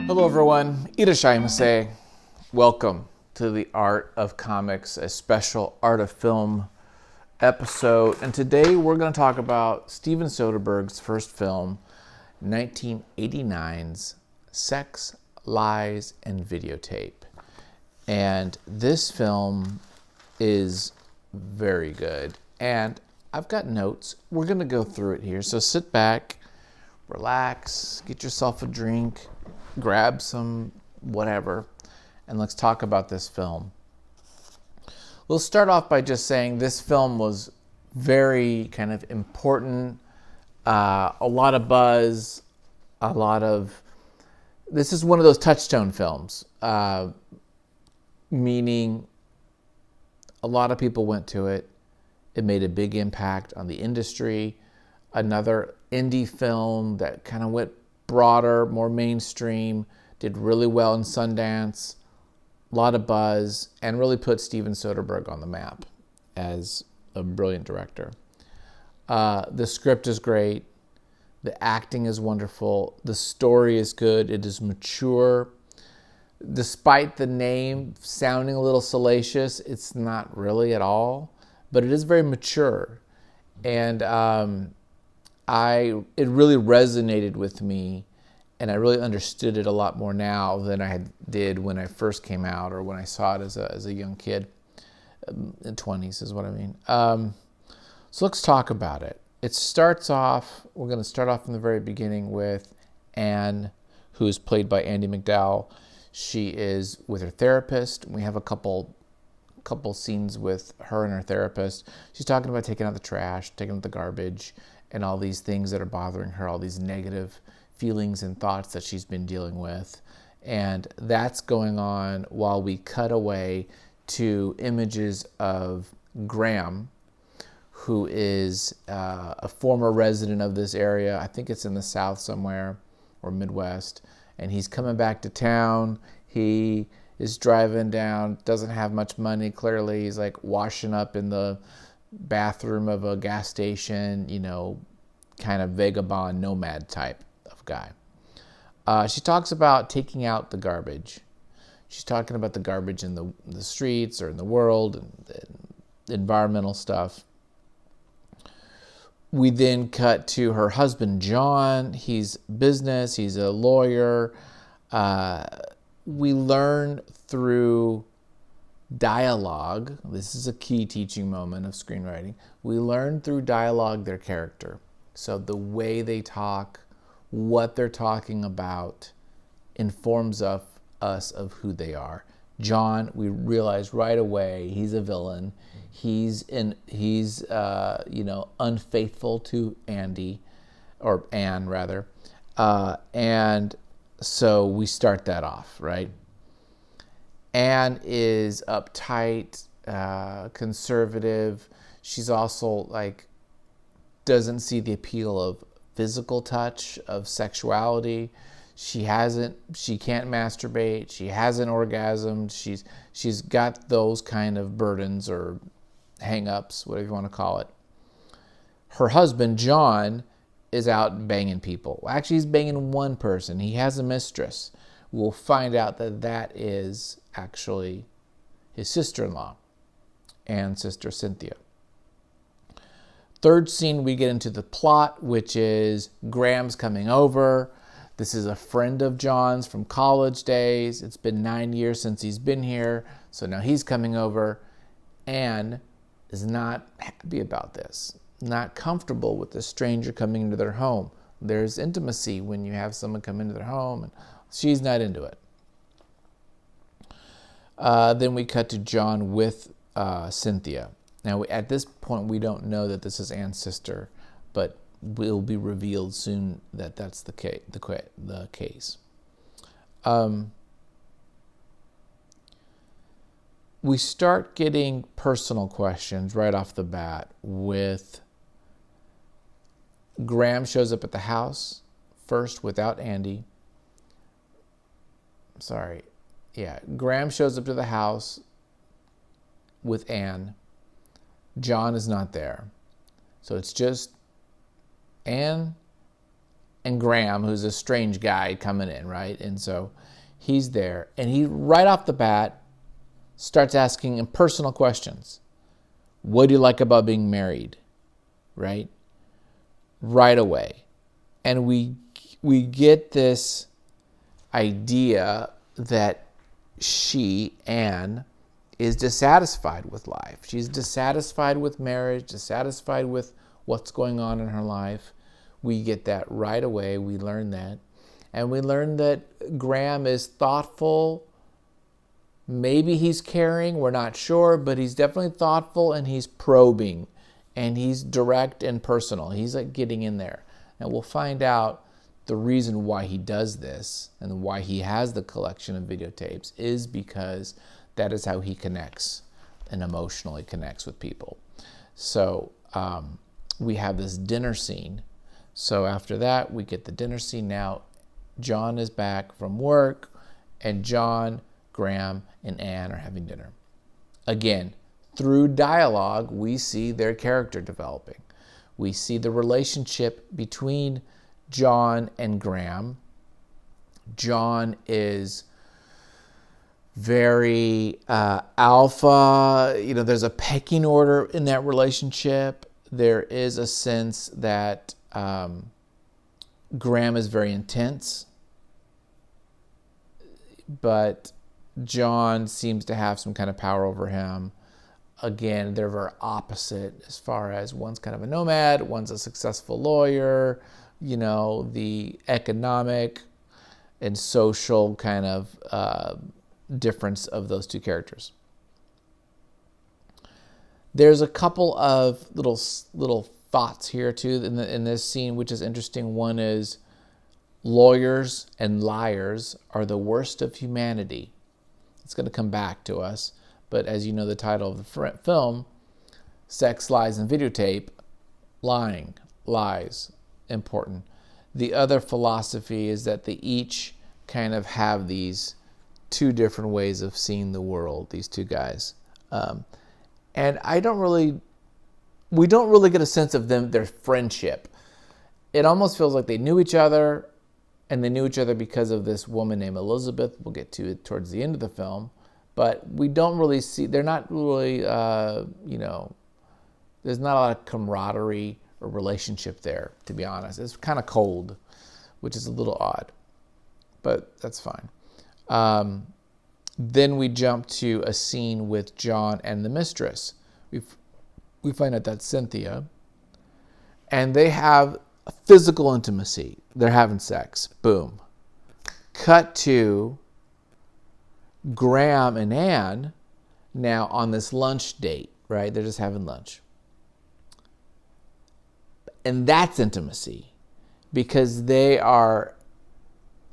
Hello everyone, Irashaimase. Welcome to the Art of Comics, a special Art of Film episode. And today we're going to talk about Steven Soderbergh's first film, 1989's Sex, Lies, and Videotape. And this film is very good. And I've got notes. We're going to go through it here. So sit back, relax, get yourself a drink, grab some whatever, and let's talk about this film. We'll start off by just saying this film was very kind of important, a lot of buzz, this is one of those touchstone films, meaning a lot of people went to it. It made a big impact on the industry. Another indie film that kind of went broader, more mainstream, did really well in Sundance, a lot of buzz, and really put Steven Soderbergh on the map as a brilliant director. The script is great. The acting is wonderful. The story is good. It is mature. Despite the name sounding a little salacious, it's not really at all, but it is very mature. And it really resonated with me, and I really understood it a lot more now than I did when I first came out or when I saw it as a young kid. In 20s is what I mean. So let's talk about it. We're going to start off in the very beginning with Anne, who is played by Andie MacDowell. She is with her therapist. We have a couple scenes with her and her therapist. She's talking about taking out the trash, taking out the garbage, and all these things that are bothering her, all these negative feelings and thoughts that she's been dealing with. And that's going on while we cut away to images of Graham, who is a former resident of this area. I think it's in the South somewhere, or Midwest. And he's coming back to town. He is driving down, doesn't have much money, clearly. He's like washing up in the bathroom of a gas station, kind of vagabond nomad type of guy. She talks about taking out the garbage. She's talking about the garbage in the streets or in the world, and environmental stuff. We then cut to her husband, John. He's business. He's a lawyer. We learn through dialogue. This is a key teaching moment of screenwriting. We learn through dialogue their character. So the way they talk, what they're talking about, informs us of who they are. John, we realize right away he's a villain. He's unfaithful to Andy, or Anne rather, and so we start that off, right? Anne is uptight, conservative. She's also doesn't see the appeal of physical touch, of sexuality. She can't masturbate. She hasn't orgasmed. She's got those kind of burdens or hang-ups, whatever you want to call it. Her husband, John, is out banging people. Well, actually, he's banging one person. He has a mistress. We'll find out that is actually his sister-in-law and sister Cynthia. Third scene, we get into the plot, which is Graham's coming over. This is a friend of John's from college days. It's been 9 years since he's been here, so now he's coming over. Anne is not happy about this, not comfortable with this stranger coming into their home. There's intimacy when you have someone come into their home, and she's not into it. Then we cut to John with Cynthia. Now, at this point, we don't know that this is Anne's sister, but will be revealed soon that that's the case. We start getting personal questions right off the bat with Graham shows up at the house first without Andy. Graham shows up to the house with Anne. John is not there. So it's just Anne, and Graham, who's a strange guy coming in, right? And so he's there, and he right off the bat starts asking him personal questions. What do you like about being married? Right? Right away. And we get this idea that she, Anne, is dissatisfied with life. She's dissatisfied with marriage, dissatisfied with what's going on in her life. We get that right away. We learn that. And we learn that Graham is thoughtful. Maybe he's caring, we're not sure, but he's definitely thoughtful, and he's probing, and he's direct and personal. He's like getting in there. And we'll find out the reason why he does this and why he has the collection of videotapes is because that is how he connects and emotionally connects with people. So we have this dinner scene. So after that, we get the dinner scene. Now, John is back from work, and John, Graham, and Anne are having dinner. Again, through dialogue, we see their character developing. We see the relationship between John and Graham. John is very alpha. There's a pecking order in that relationship. There is a sense that Graham is very intense, but John seems to have some kind of power over him. Again, they're very opposite as far as one's kind of a nomad, one's a successful lawyer. The economic and social kind of difference of those two characters. There's a couple of little thoughts here too in this scene, which is interesting. One is lawyers and liars are the worst of humanity. It's going to come back to us, but as you know, the title of the film, Sex, Lies, and Videotape, lying, lies, important. The other philosophy is that they each kind of have these two different ways of seeing the world, these two guys. And we don't really get a sense of their friendship. It almost feels like they knew each other, and they knew each other because of this woman named Elizabeth. We'll get to it towards the end of the film. But we don't really see, they're not really, there's not a lot of camaraderie or relationship there, to be honest. It's kind of cold, which is a little odd, but that's fine. Then we jump to a scene with John and the mistress. We find out that's Cynthia, and they have a physical intimacy. They're having sex. Boom. Cut to Graham and Anne now on this lunch date, right? They're just having lunch. And that's intimacy because they are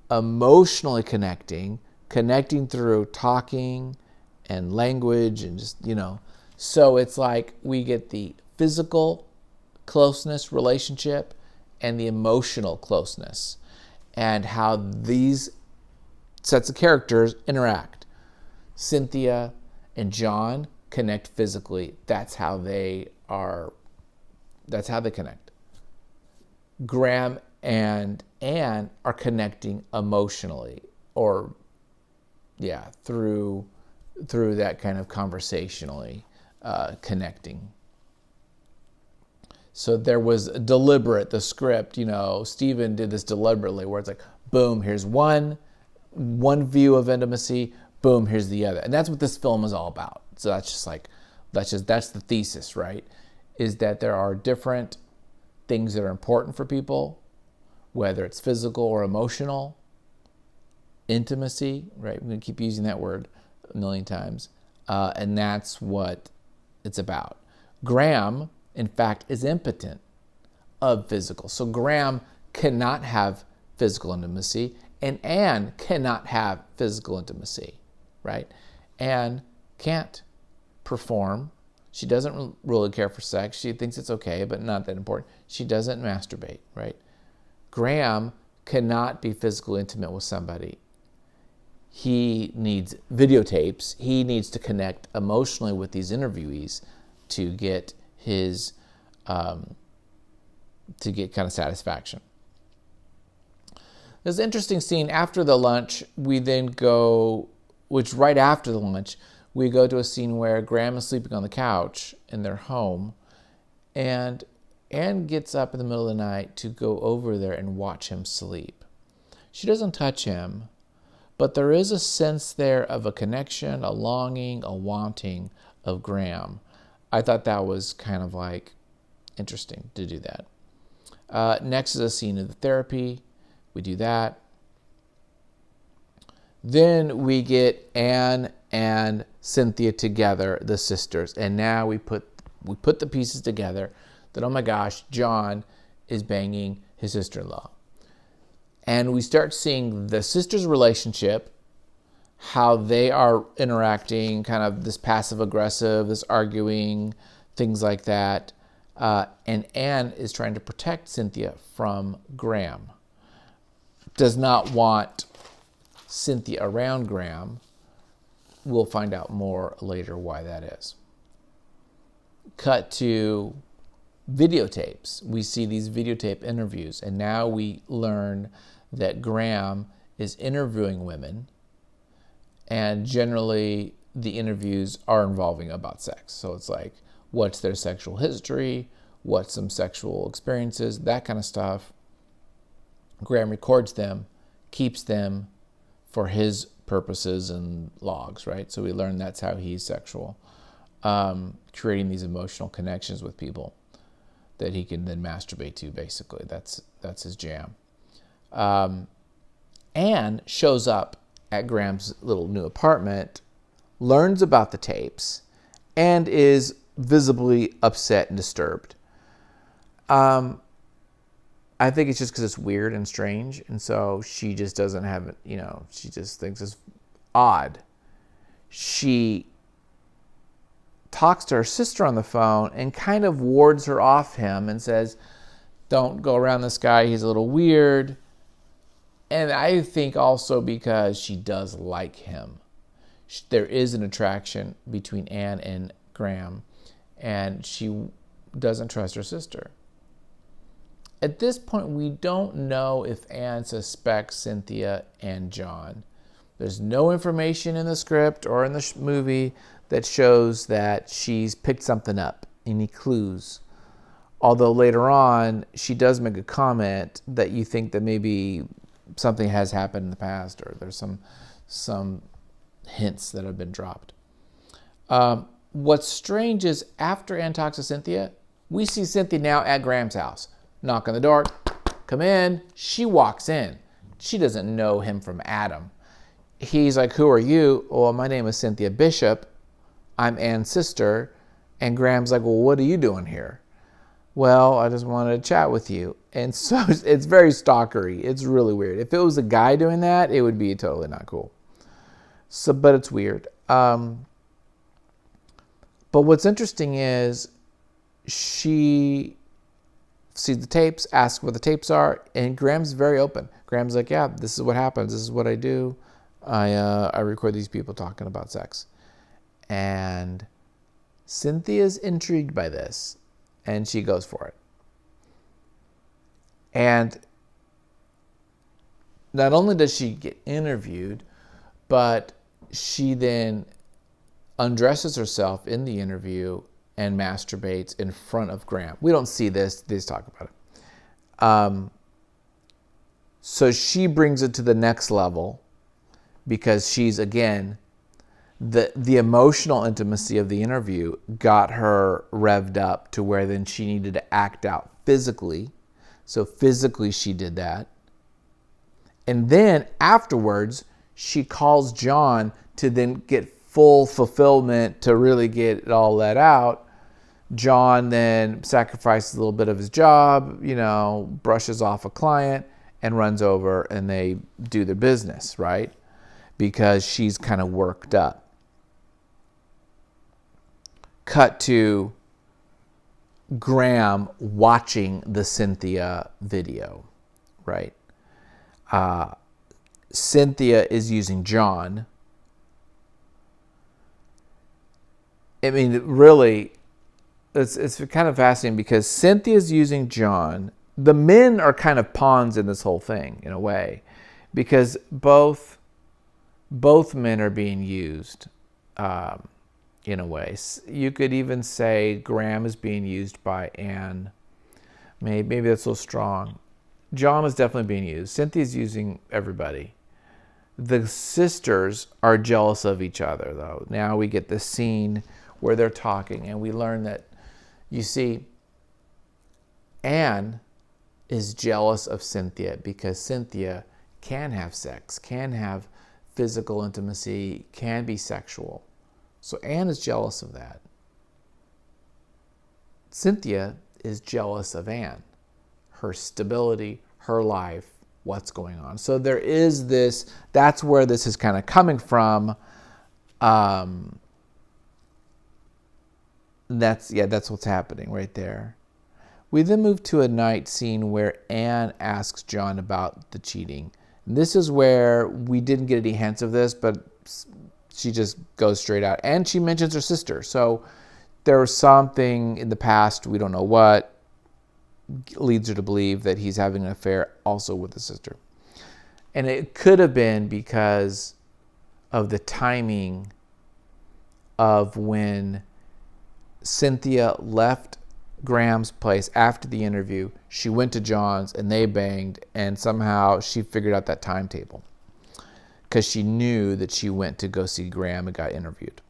emotionally connecting through talking and language and just, So it's like we get the physical closeness relationship and the emotional closeness and how these sets of characters interact. Cynthia and John connect physically. That's how they connect. Graham and Anne are connecting emotionally through that kind of conversationally connecting. So there was deliberate, the script, Steven did this deliberately where it's like, boom, here's one view of intimacy, boom, here's the other. And that's what this film is all about. So that's the thesis, right? Is that there are different things that are important for people, whether it's physical or emotional, intimacy, right? We're going to keep using that word a million times. And that's what it's about. Graham, in fact, is impotent of physical. So Graham cannot have physical intimacy, and Anne cannot have physical intimacy, right? Anne can't perform. She doesn't really care for sex. She thinks it's okay, but not that important. She doesn't masturbate, right? Graham cannot be physically intimate with somebody. He needs videotapes. He needs to connect emotionally with these interviewees to get his, to get kind of satisfaction. There's an interesting scene after the lunch. We then go, which right after the lunch, we go to a scene where Graham is sleeping on the couch in their home, and Anne gets up in the middle of the night to go over there and watch him sleep. She doesn't touch him, but there is a sense there of a connection, a longing, a wanting of Graham. I thought that was kind of like interesting to do that. Next is a scene of the therapy. We do that. Then we get Anne and Cynthia together, the sisters, and now we put the pieces together that, oh my gosh, John is banging his sister-in-law. And we start seeing the sisters' relationship, how they are interacting, kind of this passive-aggressive, this arguing, things like that. And Anne is trying to protect Cynthia from Graham. Does not want Cynthia around Graham. We'll find out more later why that is. Cut to videotapes. We see these videotape interviews, and now we learn that Graham is interviewing women, and generally the interviews are involving about sex. So it's like, what's their sexual history, what's some sexual experiences, that kind of stuff. Graham records them, keeps them for his purposes and logs, right? So we learn that's how he's sexual, creating these emotional connections with people that he can then masturbate to, basically. That's his jam. Anne shows up at Graham's little new apartment, learns about the tapes, and is visibly upset and disturbed. I think it's just because it's weird and strange, and so she just doesn't have it, she just thinks it's odd. She talks to her sister on the phone and kind of wards her off him and says, don't go around this guy, he's a little weird. And I think also because she does like him. There is an attraction between Anne and Graham, and she doesn't trust her sister. At this point, we don't know if Anne suspects Cynthia and John. There's no information in the script or in the movie that shows that she's picked something up, any clues. Although later on, she does make a comment that you think that maybe something has happened in the past, or there's some hints that have been dropped. What's strange is after Anne talks to Cynthia, we see Cynthia now at Graham's house. Knock on the door, come in. She walks in. She doesn't know him from Adam. He's like, who are you? Well, my name is Cynthia Bishop. I'm Anne's sister. And Graham's like, well, what are you doing here? Well, I just wanted to chat with you. And so it's very stalkery. It's really weird. If it was a guy doing that, it would be totally not cool. So, but it's weird. But what's interesting is she sees the tapes, asks what the tapes are, and Graham's very open. Graham's like, yeah, this is what happens. This is what I do. I record these people talking about sex. And Cynthia's intrigued by this, and she goes for it. And not only does she get interviewed, but she then undresses herself in the interview and masturbates in front of Graham. We don't see this. They just talk about it. So she brings it to the next level because she's, again, the emotional intimacy of the interview got her revved up to where then she needed to act out physically. So physically she did that. And then afterwards, she calls John to then get full fulfillment, to really get it all let out. John then sacrifices a little bit of his job, brushes off a client and runs over, and they do their business, right? Because she's kind of worked up. Cut to Graham watching the Cynthia video, right? Cynthia is using John. I mean, really, it's kind of fascinating because Cynthia's using John. The men are kind of pawns in this whole thing, in a way. because both men are being used in a way. You could even say Graham is being used by Anne. Maybe that's a little strong. John is definitely being used. Cynthia's using everybody. The sisters are jealous of each other, though. Now we get this scene where they're talking, and we learn that, you see, Anne is jealous of Cynthia because Cynthia can have sex, can have physical intimacy, can be sexual. So Anne is jealous of that. Cynthia is jealous of Anne, her stability, her life, what's going on. So there is this, that's where this is kind of coming from. That's what's happening right there. We then move to a night scene where Anne asks John about the cheating. And this is where we didn't get any hints of this, but she just goes straight out. And she mentions her sister. So there was something in the past, we don't know what, leads her to believe that he's having an affair also with the sister. And it could have been because of the timing of when Cynthia left Graham's place after the interview. She went to John's and they banged, and somehow she figured out that timetable because she knew that she went to go see Graham and got interviewed,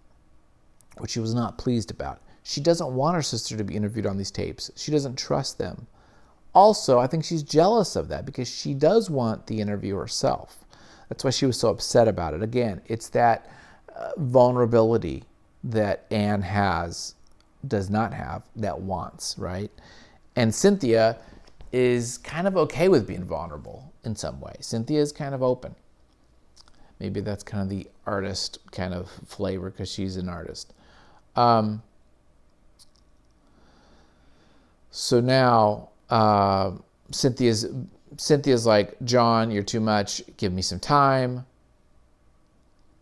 which she was not pleased about. She doesn't want her sister to be interviewed on these tapes. She doesn't trust them. Also, I think she's jealous of that because she does want the interview herself. That's why she was so upset about it. Again, it's that vulnerability that Anne does not have, that wants, right? And Cynthia is kind of okay with being vulnerable in some way. Cynthia is kind of open. Maybe that's kind of the artist kind of flavor because she's an artist. So now Cynthia's like, John, you're too much. Give me some time.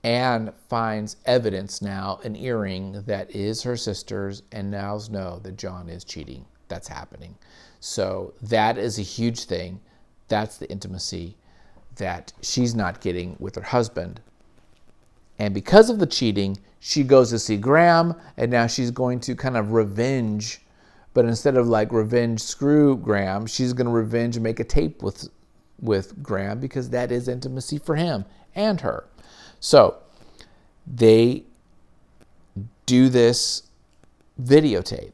Anne finds evidence now, an earring that is her sister's, and now knows that John is cheating. That's happening. So that is a huge thing. That's the intimacy that she's not getting with her husband. And because of the cheating, she goes to see Graham, and now she's going to kind of revenge. But instead of like revenge screw Graham, she's going to revenge and make a tape with Graham because that is intimacy for him and her. So they do this videotape.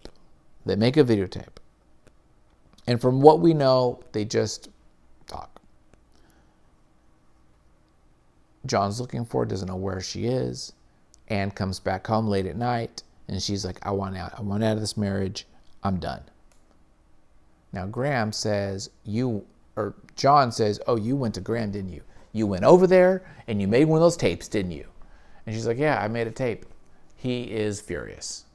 They make a videotape. And from what we know, they just talk. John's looking for her, doesn't know where she is. Anne comes back home late at night, and she's like, I want out. I want out of this marriage. I'm done. Now John says, oh, you went to Graham, didn't you? You went over there and you made one of those tapes, didn't you? And she's like, yeah, I made a tape. He is furious.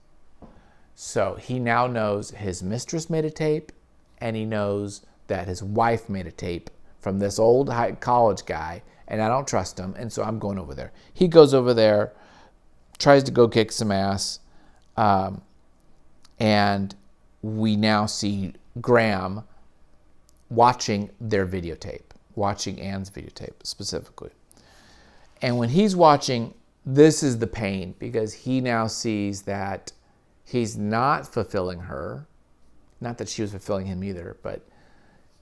So he now knows his mistress made a tape, and he knows that his wife made a tape from this old college guy, and I don't trust him, and so I'm going over there. He goes over there, tries to go kick some ass, and we now see Graham watching their videotape, watching Anne's videotape specifically. And when he's watching, this is the pain because he now sees that he's not fulfilling her. Not that she was fulfilling him either, but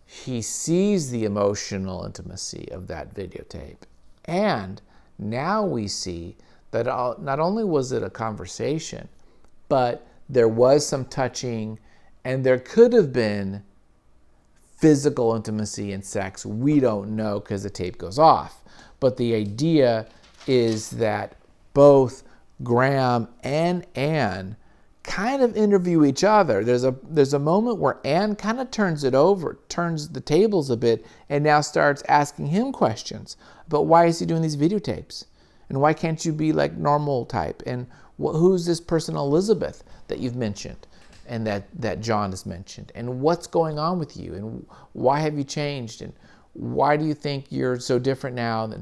he sees the emotional intimacy of that videotape. And now we see that not only was it a conversation, but there was some touching, and there could have been physical intimacy and sex. We don't know because the tape goes off. But the idea is that both Graham and Anne kind of interview each other. There's a moment where Anne kind of turns the tables a bit, and now starts asking him questions. But why is he doing these videotapes? And why can't you be like normal type? And who's this person Elizabeth that you've mentioned and that John has mentioned? And what's going on with you? And why have you changed? And why do you think you're so different now?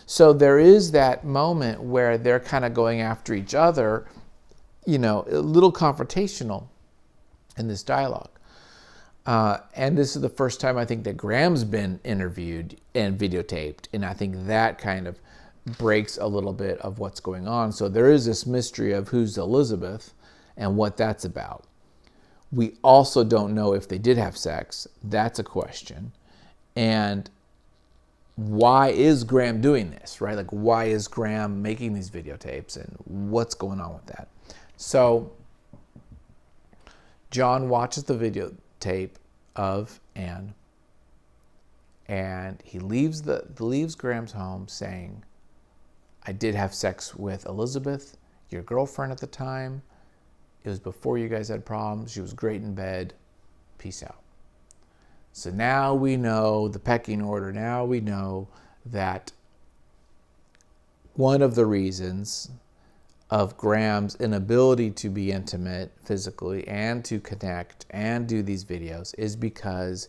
So there is that moment where they're kind of going after each other, a little confrontational in this dialogue. And this is the first time I think that Graham's been interviewed and videotaped. And I think that kind of breaks a little bit of what's going on. So there is this mystery of who's Elizabeth and what that's about. We also don't know if they did have sex. That's a question. And why is Graham doing this, right? Like, why is Graham making these videotapes and what's going on with that? So John watches the videotape of Anne, and he leaves Graham's home saying, I did have sex with Elizabeth, your girlfriend at the time. It was before you guys had problems. She was great in bed. Peace out. So now we know the pecking order. Now we know that one of the reasons of Graham's inability to be intimate physically and to connect and do these videos is because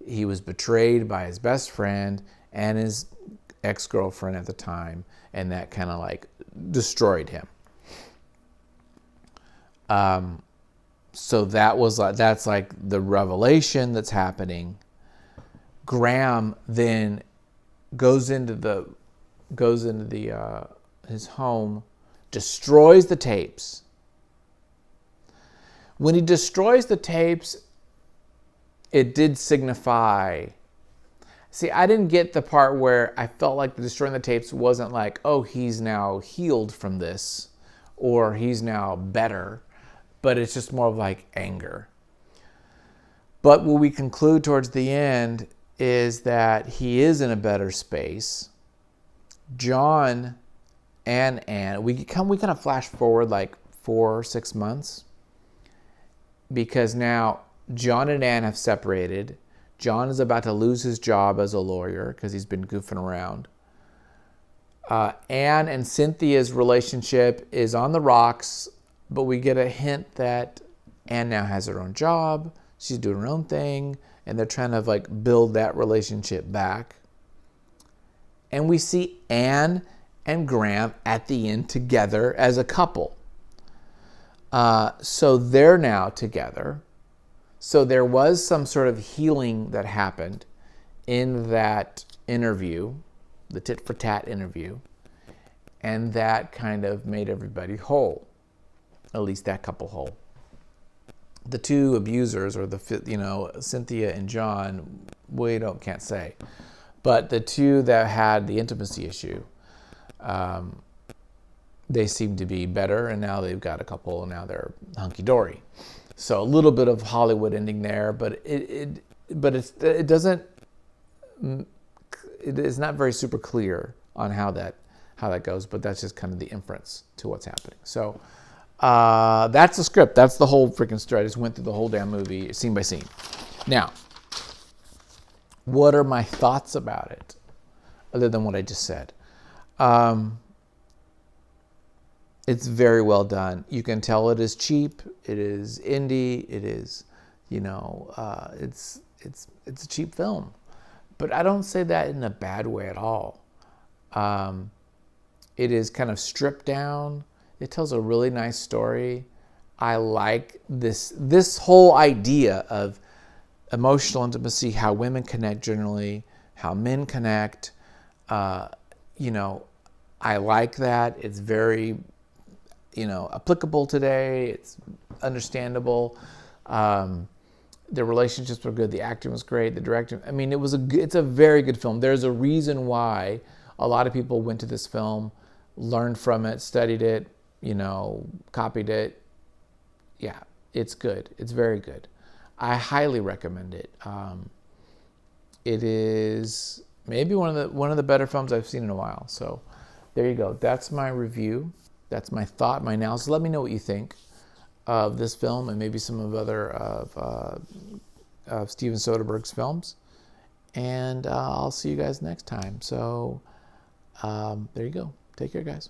he was betrayed by his best friend and his ex-girlfriend at the time, and that kind of like destroyed him. So that's like the revelation that's happening. Graham then goes into his home, destroys the tapes. When he destroys the tapes, it did signify. See, I didn't get the part where I felt like destroying the tapes wasn't like, oh, he's now healed from this, or he's now better, but it's just more of like anger. But what we conclude towards the end is that he is in a better space. John and Anne, we kind of flash forward like 4 or 6 months, because now John and Anne have separated. John is about to lose his job as a lawyer because he's been goofing around. Anne and Cynthia's relationship is on the rocks, but we get a hint that Anne now has her own job. She's doing her own thing, and they're trying to like build that relationship back. And we see Anne and Graham at the end together as a couple. So they're now together. So there was some sort of healing that happened in that interview, the tit for tat interview, and that kind of made everybody whole, at least that couple whole. The two abusers, or Cynthia and John, can't say, but the two that had the intimacy issue, they seem to be better, and now they've got a couple, and now they're hunky dory. So a little bit of Hollywood ending there, but it is not very super clear on how that goes. But that's just kind of the inference to what's happening. So that's the script. That's the whole freaking story. I just went through the whole damn movie scene by scene. Now, what are my thoughts about it, other than what I just said? It's very well done. You can tell it is cheap. It is indie. It is, it's a cheap film. But I don't say that in a bad way at all. It is kind of stripped down. It tells a really nice story. I like this whole idea of emotional intimacy, how women connect generally, how men connect. I like that. It's very applicable today. It's understandable. The relationships were good. The acting was great. The directing, it's a very good film. There's a reason why a lot of people went to this film, learned from it, studied it, copied it. Yeah, it's good. It's very good. I highly recommend it. It is maybe one of the better films I've seen in a while. So there you go. That's my review. That's my thought, my analysis. Let me know what you think of this film and maybe some of other of Steven Soderbergh's films. And I'll see you guys next time. So there you go. Take care, guys.